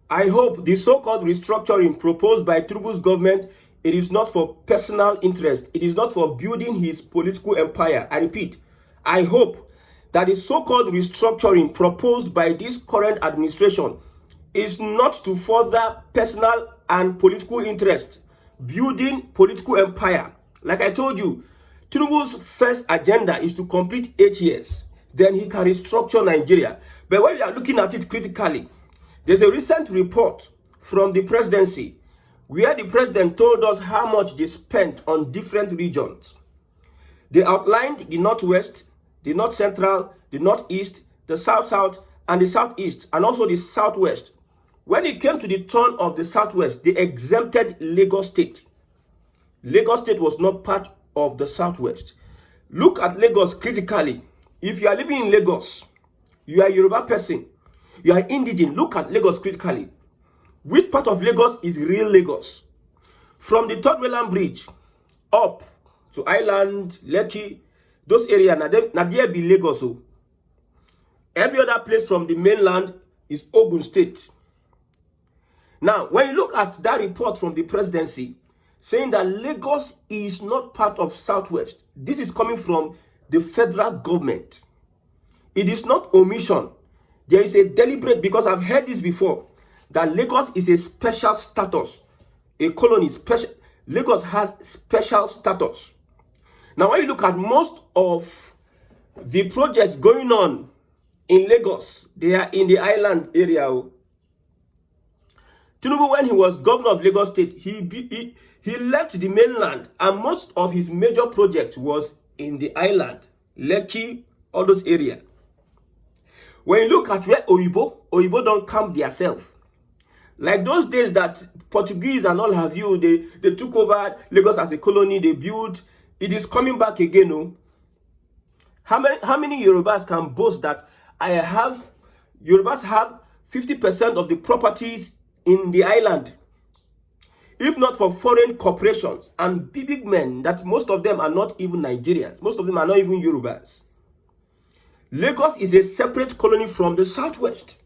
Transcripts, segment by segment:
I hope the so-called restructuring proposed by Tinubu's government, it is not for personal interest. It is not for building his political empire. I repeat, I hope that the so-called restructuring proposed by this current administration is not to further personal and political interest, building political empire. Like I told you, Tinubu's first agenda is to complete 8 years. Then he can restructure Nigeria. But when you are looking at it critically, there's a recent report from the presidency where the president told us how much they spent on different regions. They outlined the Northwest, the North Central, the Northeast, the South-South, and the Southeast, and also the Southwest. When it came to the turn of the Southwest, they exempted Lagos State. Lagos State was not part of the Southwest. Look at Lagos critically. If you are living in Lagos, you are a Yoruba person, you are indigenous, look at Lagos critically. Which part of Lagos is real Lagos? From the Third Mainland Bridge up to Island, Lekki, those areas, now there be Lagos. So every other place from the mainland is Ogun State. Now, when you look at that report from the presidency saying that Lagos is not part of Southwest, this is coming from the federal government. It is not omission. There is a deliberate, because I've heard this before, that Lagos is a special status, a colony. Lagos has special status. Now, when you look at most of the projects going on in Lagos, they are in the island area. Tinubu, when he was governor of Lagos State, he left the mainland, and most of his major projects was in the island, Lekki, all those areas. When you look at where Oyibo don't come themselves. Like those days that Portuguese and all have you, they took over Lagos as a colony, they built. It is coming back again. No? How many Yorubas can boast that Yorubas have 50% of the properties in the island? If not for foreign corporations and big men, that most of them are not even Nigerians. Most of them are not even Yorubas. Lagos is a separate colony from the Southwest.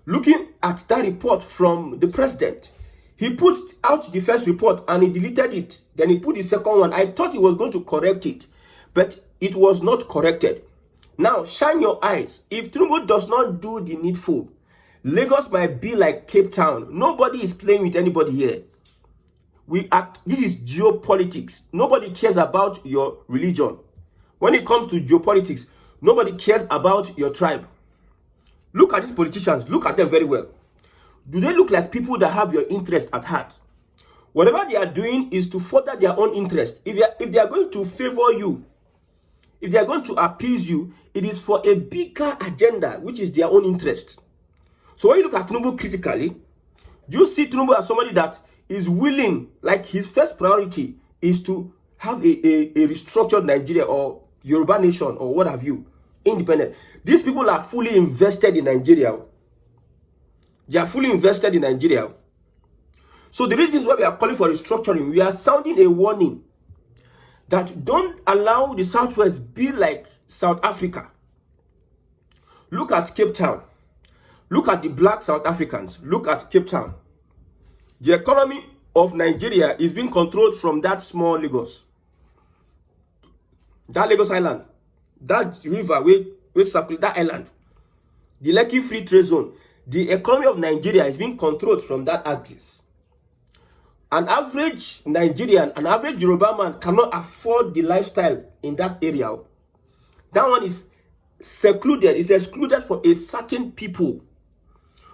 Looking at that report from the president, he put out the first report and he deleted it. Then he put the second one. I thought he was going to correct it, but it was not corrected. Now, shine your eyes. If Tinubu does not do the needful, Lagos might be like Cape Town. Nobody is playing with anybody here. This is geopolitics. Nobody cares about your religion. When it comes to geopolitics, nobody cares about your tribe. Look at these politicians. Look at them very well. Do they look like people that have your interest at heart? Whatever they are doing is to further their own interest. If they are going to favor you, if they are going to appease you, it is for a bigger agenda, which is their own interest. So when you look at Tinubu critically, you see Tinubu as somebody that is willing, like his first priority is to have a restructured Nigeria or Yoruba nation or what have you, independent. These people are fully invested in Nigeria. They are fully invested in Nigeria. So the reasons why we are calling for restructuring, we are sounding a warning that don't allow the Southwest be like South Africa. Look at Cape Town. Look at the black South Africans. Look at Cape Town. The economy of Nigeria is being controlled from that small Lagos. That Lagos Island. That river, we circulate that island. The Lekki Free Trade Zone. The economy of Nigeria is being controlled from that axis. An average Nigerian, an average Yoruba man cannot afford the lifestyle in that area. That one is secluded. It's excluded for a certain people.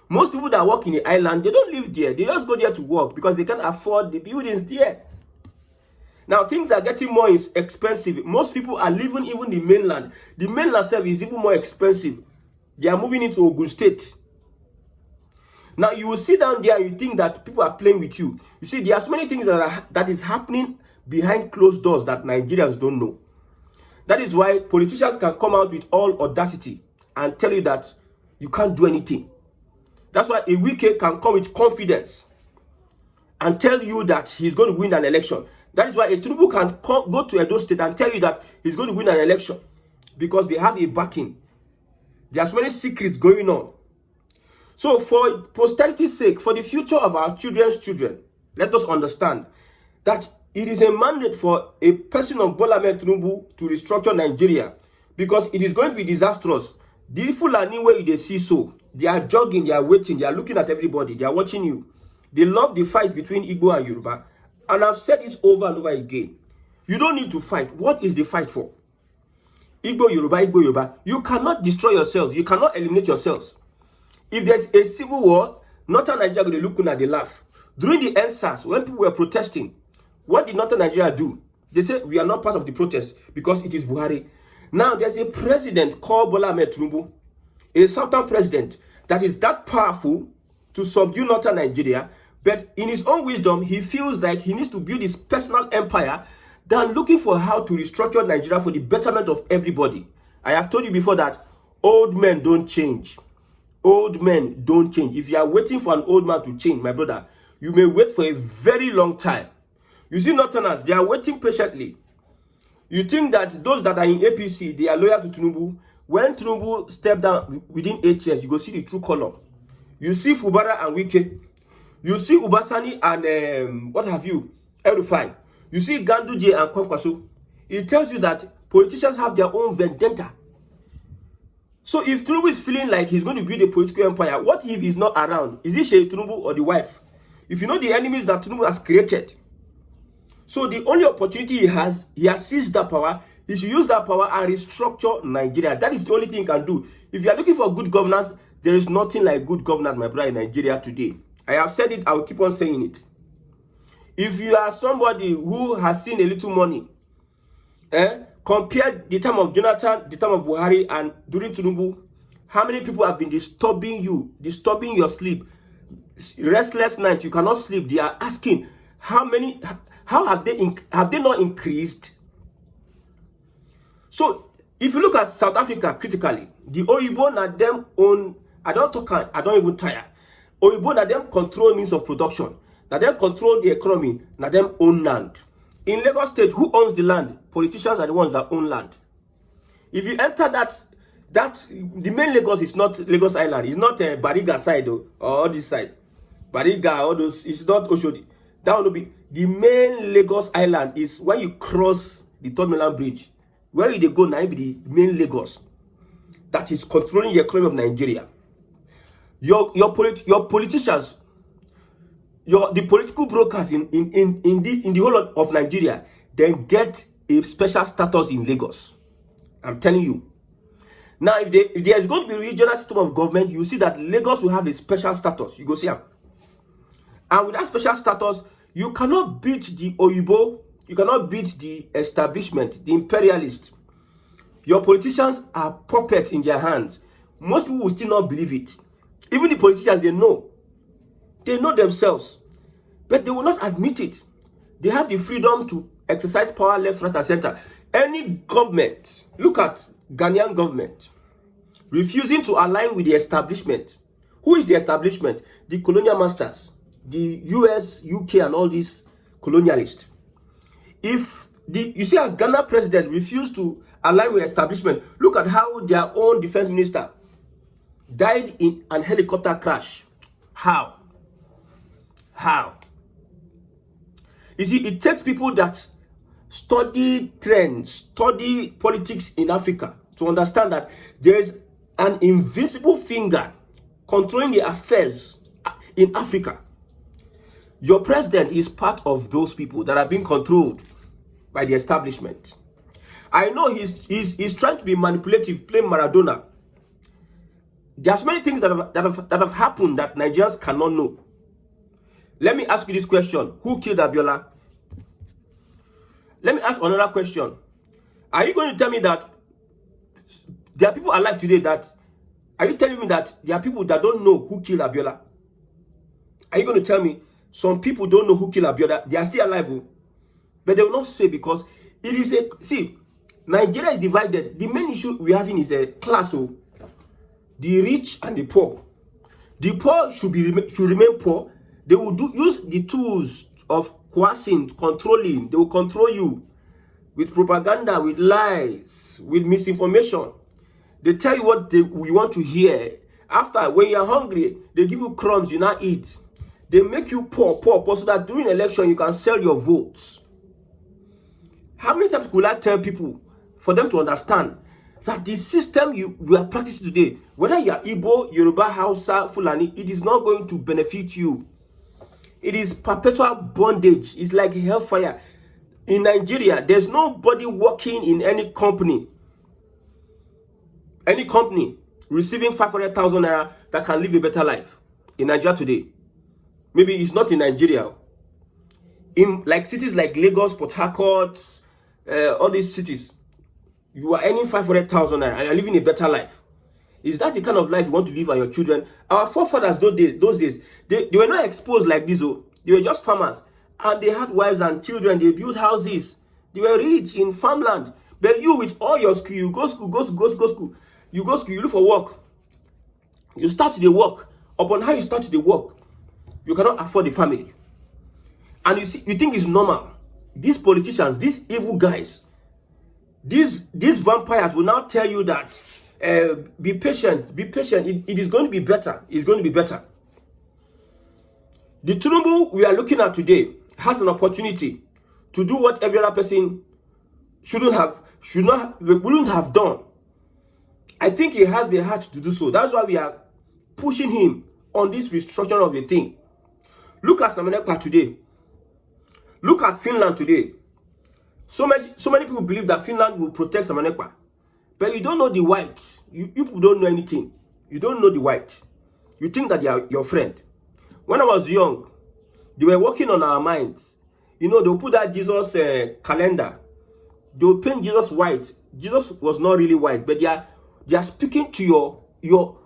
Most people that work in the island, they don't live there. They just go there to work because they can't afford the buildings there. Now, things are getting more expensive. Most people are leaving even the mainland. The mainland itself is even more expensive. They are moving into Ogun State. Now, you will sit down there and you think that people are playing with you. You see, there are so many things that is happening behind closed doors that Nigerians don't know. That is why politicians can come out with all audacity and tell you that you can't do anything. That's why a Wike can come with confidence and tell you that he's going to win an election. That is why a Tinubu can go to Edo State and tell you that he's going to win an election because they have a backing. There's many secrets going on. So for posterity's sake, for the future of our children's children, let us understand that it is a mandate for a person of Bola Ahmed Tinubu to restructure Nigeria, because it is going to be disastrous. The Fulani way they see so, they are jogging, they are waiting, they are looking at everybody, they are watching you. They love the fight between Igbo and Yoruba. And I've said this over and over again. You don't need to fight. What is the fight for? Igbo, Yoruba, Igbo, Yoruba. You cannot destroy yourselves. You cannot eliminate yourselves. If there's a civil war, Northern Nigeria will be looking at the laugh. During the NSAS, when people were protesting, what did Northern Nigeria do? They said, we are not part of the protest because it is Buhari. Now, there's a president called Bola Ahmed Tinubu, a Southern president that is that powerful to subdue Northern Nigeria, but in his own wisdom, he feels like he needs to build his personal empire than looking for how to restructure Nigeria for the betterment of everybody. I have told you before that old men don't change. Old men don't change. If you are waiting for an old man to change, my brother, you may wait for a very long time. You see Northerners, they are waiting patiently. You think that those that are in APC, they are loyal to Tinubu. When Tinubu step down within 8 years, you go see the true color. You see Fubara and Wike. You see Ubasani and what have you, El-Rufai. You see Ganduje and Kwankwaso. It tells you that politicians have their own vendetta. So if Tinubu is feeling like he's going to build a political empire, what if he's not around? Is it Sheikh Tinubu or the wife? If you know the enemies that Tinubu has created, so the only opportunity he has seized that power. He should use that power and restructure Nigeria. That is the only thing he can do. If you are looking for good governance, there is nothing like good governance, my brother, in Nigeria today. I have said it, I will keep on saying it. If you are somebody who has seen a little money, compare the time of Jonathan, the time of Buhari, and during Tinubu, how many people have been disturbing you, disturbing your sleep? Restless nights, you cannot sleep. They are asking, how have they not increased? So if you look at South Africa critically, the Oyibo na them own, I don't even tire. Oyibo na them control means of production. Na them control the economy, na them own land. In Lagos State, who owns the land? Politicians are the ones that own land. If you enter that the main Lagos is not Lagos Island, it's not Bariga side or this side. Bariga, all those, it's not Oshodi. That will be the main Lagos Island is when you cross the Third Mainland Bridge. Where you they go now be the main Lagos that is controlling the economy of Nigeria. Your politicians, the political brokers in the whole of Nigeria, then get a special status in Lagos. I'm telling you. Now, if there is going to be a regional system of government, you see that Lagos will have a special status. You go see them. And with that special status, you cannot beat the Oyibo. You cannot beat the establishment, the imperialists. Your politicians are puppets in their hands. Most people will still not believe it. Even the politicians, they know. They know themselves. But they will not admit it. They have the freedom to exercise power left, right, and center. Any government, look at Ghanaian government, refusing to align with the establishment. Who is the establishment? The colonial masters. The US, UK, and all these colonialists. You see, as Ghana president refused to align with establishment, look at how their own defense minister died in an helicopter crash. How? You see, it takes people that study trends, study politics in Africa to understand that there is an invisible finger controlling the affairs in Africa. Your president is part of those people that are being controlled by the establishment. I know he's trying to be manipulative, playing Maradona. There's many things that have happened that Nigerians cannot know. Let me ask you this question. Who killed Abiola? Let me ask another question. Are you going to tell me that there are people alive today are you telling me that there are people that don't know who killed Abiola? Are you going to tell me some people don't know who killed Abiola? They are still alive, but they will not say, because it is Nigeria is divided. The main issue we are having is a class, the rich and the poor. The poor should remain poor. They will use the tools of coercing, controlling. They will control you with propaganda, with lies, with misinformation. They tell you what we want to hear, After, when you're hungry, they give you crumbs, you not eat. They make you poor, so that during election, you can sell your votes. How many times could I tell people for them to understand that the system you are practicing today, whether you are Igbo, Yoruba, Hausa, Fulani, it is not going to benefit you. It is perpetual bondage. It's like hellfire. In Nigeria, there's nobody working in any company receiving 500,000 naira that can live a better life in Nigeria today. Maybe it's not in Nigeria. In like cities like Lagos, Port Harcourt, all these cities, you are earning 500,000 naira and you're living a better life. Is that the kind of life you want to live on your children? Our forefathers those days, they were not exposed like this. Oh. They were just farmers. And they had wives and children. They built houses. They were rich in farmland. But you, with all your skill, you go school. You go school, you look for work. You start the work. Upon how you start the work, you cannot afford the family. And you think it's normal. These politicians, these evil guys, these vampires will now tell you that be patient. It is going to be better. It's going to be better. The Tinubu we are looking at today has an opportunity to do what every other person wouldn't have done. I think he has the heart to do so. That's why we are pushing him on this restructuring of the thing. Look at Samanekpa today. Look at Finland today. So many people believe that Finland will protect Samanekpa. But you don't know the white. You people don't know anything. You don't know the white. You think that they are your friend. When I was young, they were working on our minds. You know, they'll put that Jesus calendar. They'll paint Jesus white. Jesus was not really white, but they are speaking to your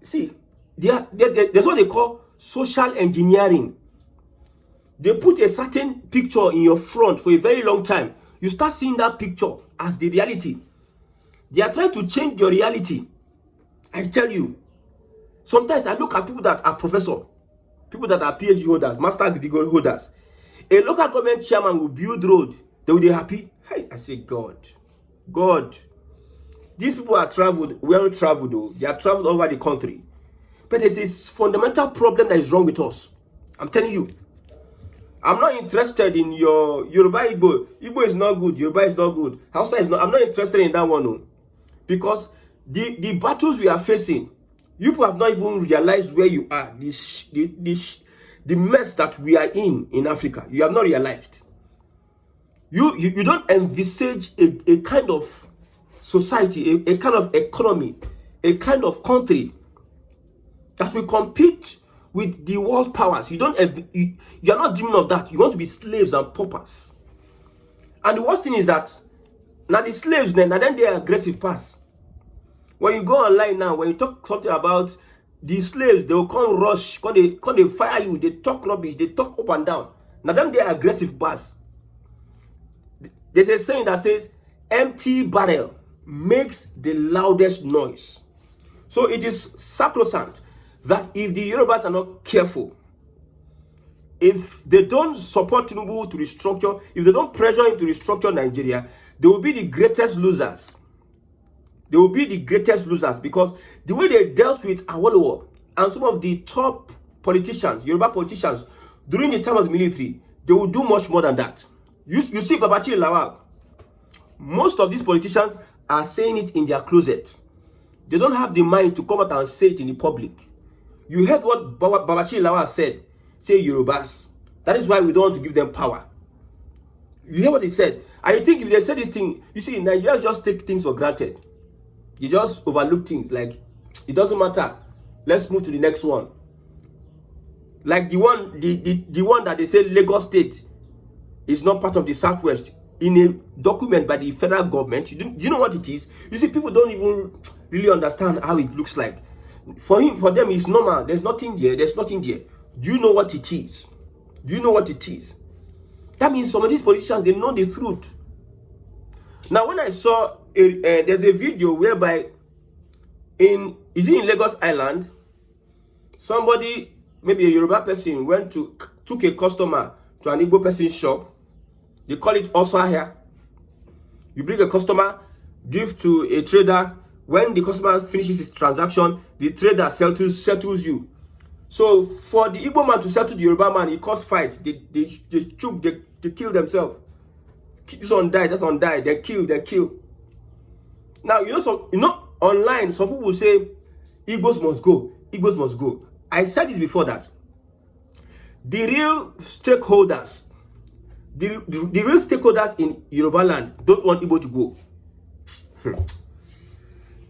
see, there's what they call social engineering. They put a certain picture in your front for a very long time. You start seeing that picture as the reality. They are trying to change your reality. I tell you, sometimes I look at people that are professors, people that are PhD holders, master degree holders. A local government chairman will build road. They will be happy. Hey, I say, God. These people are well traveled though. They are traveled all over the country. But there's this fundamental problem that is wrong with us. I'm telling you. I'm not interested in your Yoruba Igbo. Igbo is not good. Yoruba is not good. Hausa is not. I'm not interested in that one, no. Because the battles we are facing, you people have not even realized where you are. The mess that we are in Africa, you have not realized. You don't envisage a kind of society, a kind of economy, a kind of country that will compete with the world powers. You are not dreaming of that. You want to be slaves and paupers. And the worst thing is that now the slaves then they are aggressive pass. When you go online now, when you talk something about the slaves, they will come rush, they fire you, they talk rubbish, they talk up and down. Now they are aggressive pass. There's a saying that says, empty barrel makes the loudest noise. So it is sacrosanct that if the Yorubas are not careful, if they don't support Tinubu to restructure, if they don't pressure him to restructure Nigeria, they will be the greatest losers. They will be the greatest losers because the way they dealt with Awolowo and some of the top politicians, Yoruba politicians, during the time of the military, they will do much more than that. You see Babachir Lawal, most of these politicians are saying it in their closet. They don't have the mind to come out and say it in the public. You heard what Babachir Lawal said. Say Yorubas. That is why we don't want to give them power. You hear what he said? And you think if they say this thing, you see, Nigerians just take things for granted. You just overlook things like, it doesn't matter. Let's move to the next one. Like the one that they say Lagos State is not part of the Southwest in a document by the federal government. Do you know what it is? You see, people don't even really understand how it looks like. For them, it's normal. There's nothing there. There's nothing there. Do you know what it is? Do you know what it is? That means some of these politicians, they know the truth. Now, when I saw, there's a video whereby, is it in Lagos Island, somebody, maybe a Yoruba person, took a customer to an Igbo person's shop. They call it Oswa here. You bring a customer, give to a trader When the customer finishes his transaction, the trader settles you. So for the Igbo man to settle the Yoruba man, it causes fight. They choke, they kill themselves. This one die, that one die, they kill. Now online, some people will say Igbos must go. Igbos must go. I said this before that the real stakeholders, the real stakeholders in Yoruba land don't want Igbo to go.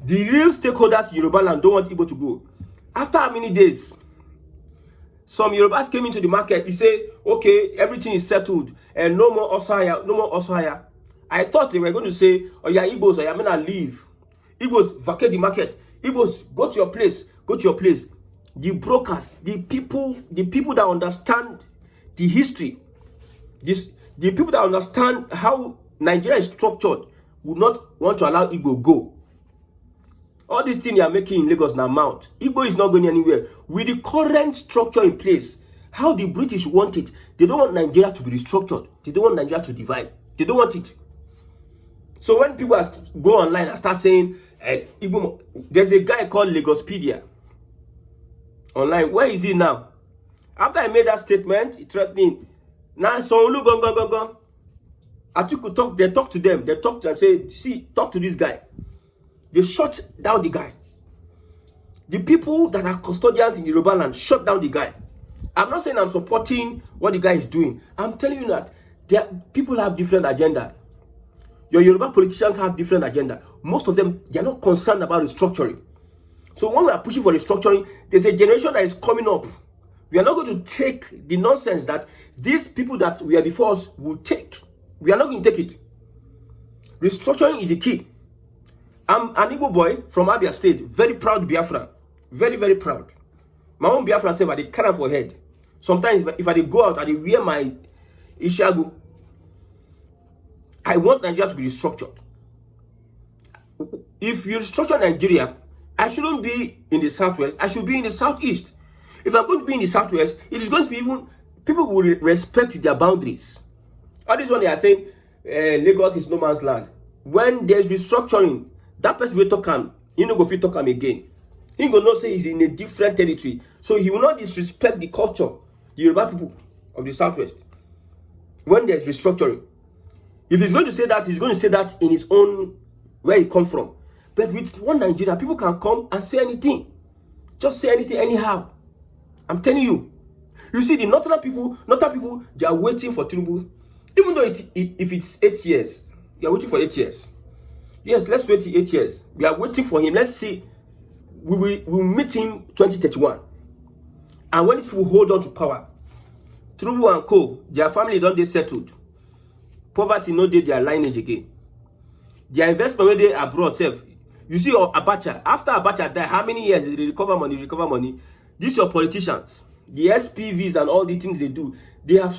The real stakeholders in Yoruba land don't want Igbo to go. After how many days? Some Yorubas came into the market. He said, okay, everything is settled and no more Osaya, no more Osaya. I thought they were going to say, oh yeah, Igbos, oh yeah, I'm gonna leave. Igbos, vacate the market. Igbos, go to your place. Go to your place. The brokers, the people that understand the history, the people that understand how Nigeria is structured would not want to allow Igbo go. All these things they are making in Lagos now mount. Igbo is not going anywhere. With the current structure in place, how the British want it, they don't want Nigeria to be restructured. They don't want Nigeria to divide. They don't want it. So when people go online and start saying, Igbo, there's a guy called Lagospedia online. Where is he now? After I made that statement, he threatened me. Now, so look, go. Atiku talk. They talk to them. They talk to them. Say, see, talk to this guy. They shut down the guy. The people that are custodians in Yoruba land shut down the guy. I'm not saying I'm supporting what the guy is doing. I'm telling you that people have different agenda. Your Yoruba politicians have different agenda. Most of them, they are not concerned about restructuring. So when we are pushing for restructuring, there's a generation that is coming up. We are not going to take the nonsense that these people that were before us will take. We are not going to take it. Restructuring is the key. I'm an Igbo boy from Abia State, very proud Biafran, very, very proud. My own Biafran said, I dey carry for head. Sometimes if I go out, I dey wear my Ishagu. I want Nigeria to be restructured. If you restructure Nigeria, I shouldn't be in the southwest. I should be in the southeast. If I'm going to be in the southwest, it is going to be even people will respect their boundaries. All this one they are saying, Lagos is no man's land. When there's restructuring, that person will talk him. He no go fit talk him again. He go not say he's in a different territory, so he will not disrespect the culture, the Yoruba people of the southwest. When there's restructuring, if he's going to say that, he's going to say that in his own where he come from. But with one Nigeria, people can come and say anything, just say anything anyhow. I'm telling you. You see, the northern people, they are waiting for Tinubu, even though if it's 8 years, they are waiting for 8 years. Yes, let's wait 8 years. We are waiting for him. Let's see. We'll meet him 2031. And when these people hold on to power, Tinubu and co, their family don't they settled. Poverty no dey their lineage again. Their investment where they abroad self. You see Abacha. After Abacha died, how many years did they recover money? These are politicians. The SPVs and all the things they do. They have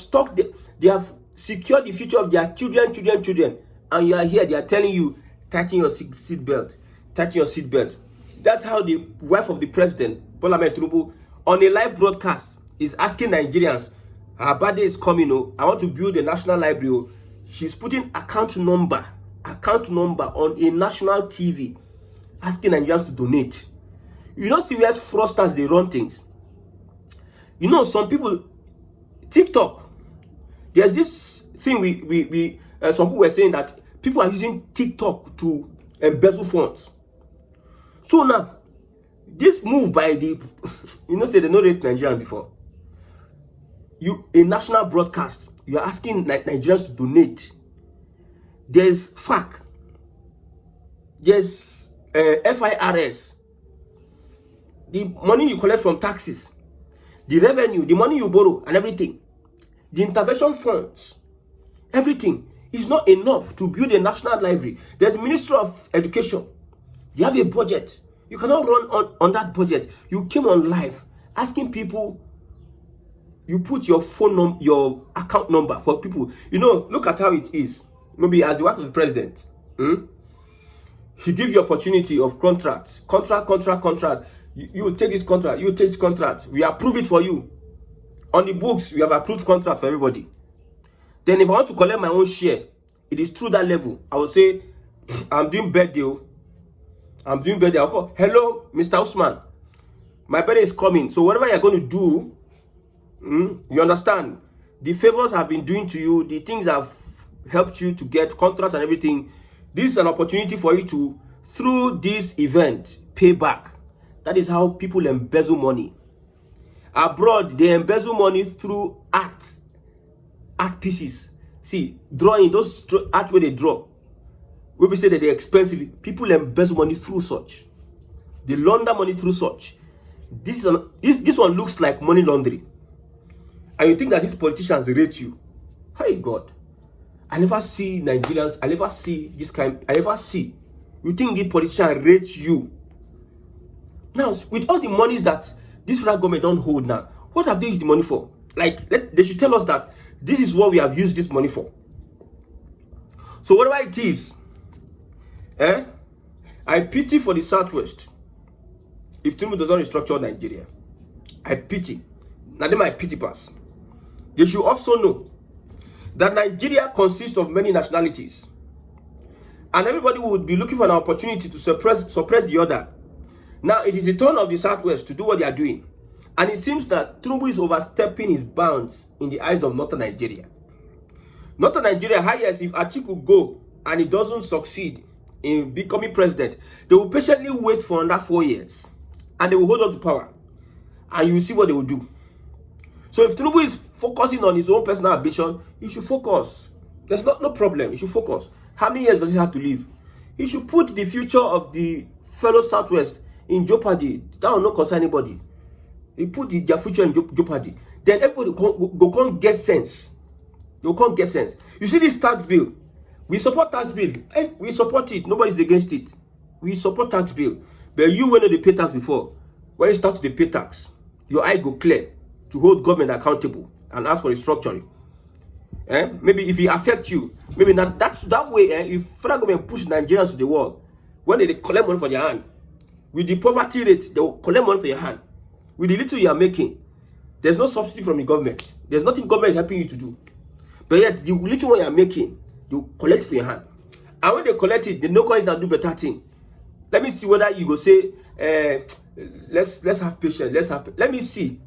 they have secured the future of their children. And you are here, they are telling you, tighten your seat belt. That's how the wife of the president, Bola Ahmed Tinubu, on a live broadcast, is asking Nigerians, her birthday is coming, I want to build a national library. She's putting account number on a national TV, asking Nigerians to donate. You don't see where fraudsters, they run things. You know, some people, TikTok, there's this thing some people were saying that people are using TikTok to embezzle funds. So now, this move by the, say they know rate Nigerian before. A national broadcast, you are asking Nigerians to donate. There's FAC. There's FIRS. The money you collect from taxes. The revenue, the money you borrow and everything. The intervention funds. Everything is not enough to build a national library. There's Ministry of Education. You have a budget. You cannot run on that budget. You came on live asking people. You put your phone number, your account number for people. Look at how it is. Maybe as the wife of the president, he gives you opportunity of contract. You take this contract. You take this contract. We approve it for you. On the books, we have approved contract for everybody. Then if I want to collect my own share, it is through that level. I will say, I'm doing birthday. I'm doing birthday. I'll call, hello, Mr. Usman. My birthday is coming. So whatever you're going to do, you understand, the favors I've been doing to you, the things I've helped you to get contracts and everything, this is an opportunity for you to, through this event, pay back. That is how people embezzle money. Abroad, they embezzle money through art pieces. See, drawing, those art where they draw, where we say that they're expensive, people embezzle money through such. They launder money through such. This one looks like money laundering. And you think that these politicians rate you. Hey God, I never see Nigerians, I never see this kind, I never see. You think these politicians rate you. Now, with all the monies that this federal government don't hold now, what have they used the money for? Like, they should tell us that this is what we have used this money for. So whatever it is, I pity for the Southwest. If Tinubu does not restructure Nigeria, I pity. Now they might pity pass. They should also know that Nigeria consists of many nationalities, and everybody would be looking for an opportunity to suppress the other. Now it is the turn of the Southwest to do what they are doing, and it seems that Tinubu is overstepping his bounds in the eyes of Northern Nigeria. Northern Nigeria, highest, if Atiku go and he doesn't succeed in becoming president, they will patiently wait for another 4 years, and they will hold on to power, and you will see what they will do. So if Tinubu is focusing on his own personal ambition, he should focus. There's no problem. He should focus. How many years does he have to live? He should put the future of the fellow Southwest in jeopardy. That will not concern anybody. He put their future in jeopardy. Then everybody can't get sense. They can't get sense. You see this tax bill? We support tax bill. We support it. Nobody's against it. We support tax bill. But you when they pay tax before, when you start to pay tax, your eye go clear to hold government accountable and ask for restructuring. Maybe if it affects you, maybe not that way. If federal government push Nigerians to the wall, when they collect money for their hand, with the poverty rate, they will collect money for your hand. With the little you are making, there's no subsidy from the government. There's nothing government is helping you to do. But yet, the little one you are making, they will collect for your hand. And when they collect it, the no coins that do better thing. Let me see whether you go say, let's have patience. Let me see.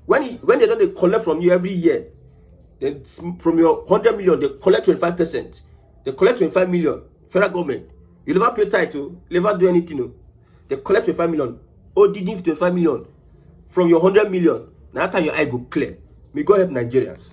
When they don't collect from you every year, then from your 100 million, they collect 25%. They collect 25 million. Federal government. You never pay title, you never do anything. No. They collect 25 million. Oh, did 25 million from your 100 million. Now after your eye go clear. May God help Nigerians.